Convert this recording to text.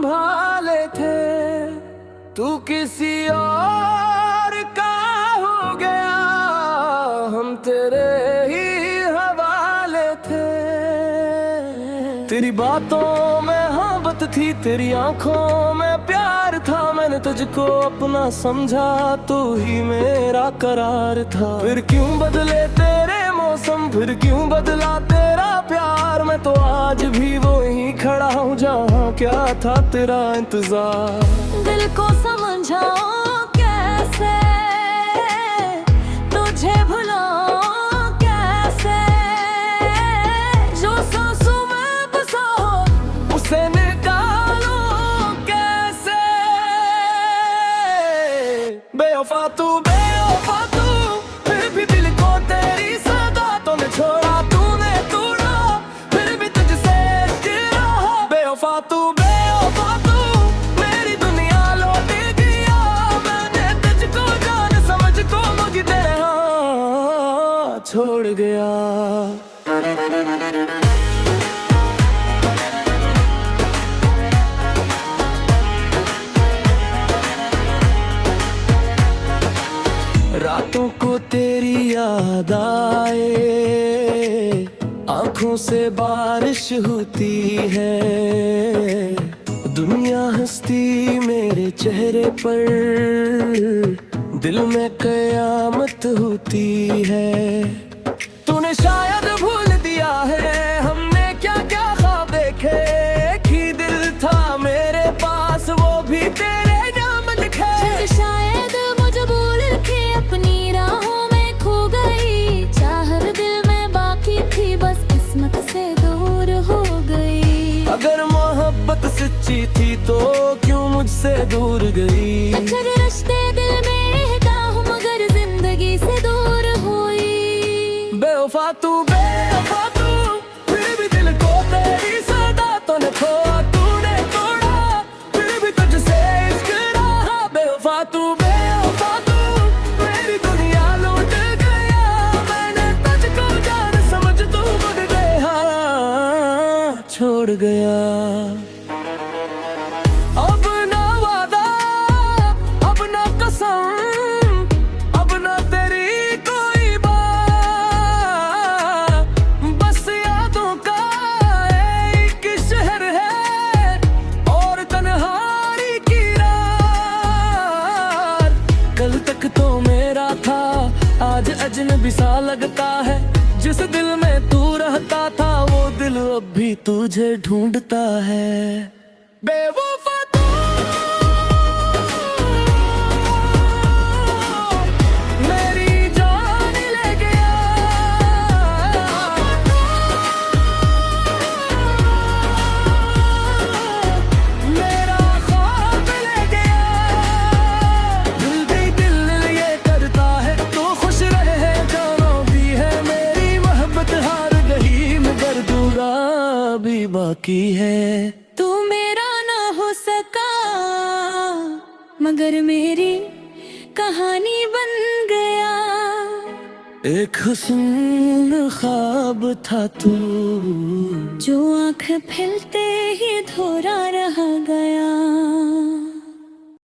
संभाले थे, तू किसी और का हो गया, हम तेरे ही हवाले थे। तेरी बातों में मोहब्बत थी, तेरी आंखों में प्यार था, मैंने तुझको अपना समझा, तू ही मेरा करार था। फिर क्यों बदले तेरे मौसम, फिर क्यों बदला तेरा प्यार, मैं तो आज भी वो ही खड़ा हूँ जहाँ क्या था तेरा इंतजार। दिल को समझाऊं कैसे, तुझे भुलाऊं कैसे, जो सांसों में बसा हो उसे निकालो कैसे। बेवफा तू, बेवफा तू, फिर भी दिल को तेरी सौगातों ने छोड़ा, तूने तोड़ा, फिर भी तुझसे गिरा। बेवफा तू, बेवफा तू, मेरी दुनिया लौट गया, मैंने तुझको जान समझ को मुझे तेरे हाथ छोड़ गया। रातों को तेरी याद आए, आंखों से बारिश होती है, दुनिया हंसती मेरे चेहरे पर, दिल में कयामत होती है। तूने शायद भूल दिया है हमने क्या क्या ख्वाब देखे, एक ही दिल था मेरे पास, वो भी तेरे नाम लिखे। शायद मजबूर के अपनी राहों में खो गई, चाहत दिल में बाकी थी, बस किस्मत से दूर हो गई। अगर मोहब्बत सच्ची थी तो क्यों मुझसे दूर गई। अगर रिश्ते दिल में रहता हूँ मगर जिंदगी से दूर हुई। बेवफा तू, बेवफा तू, फिर भी दिल को तेरी सौगातों ने खोया, तूने तोड़ा, फिर भी तुझसे इश्क रहा। बेवफा तू, बेवफा तू, मेरी दुनिया लौट गया, मैंने तुझको जान समझ तू मुझ गया, छोड़ गया। अब ना वादा, अब ना कसम, अब ना तेरी कोई बात, बस यादों का एक शहर है और तन्हाई की रात। कल तक तो मेरा था, आज अजनबी सा लगता है, जिस दिल में तू रहता था वो दिल अब भी तुझे ढूंढता है। बेवफा तू, मेरी जान ले गया, मेरा ख्वाब ले गया। दिल भी दिल ये करता है तो खुश रहे, जानो भी है मेरी मोहब्बत हार गई, मगर दूरा भी बाकी है। तू मेरा ना हो सका मगर मेरी कहानी बन गया। एक हुस्न ख्वाब था तू, जो आँख फैलते ही धोरा रह गया।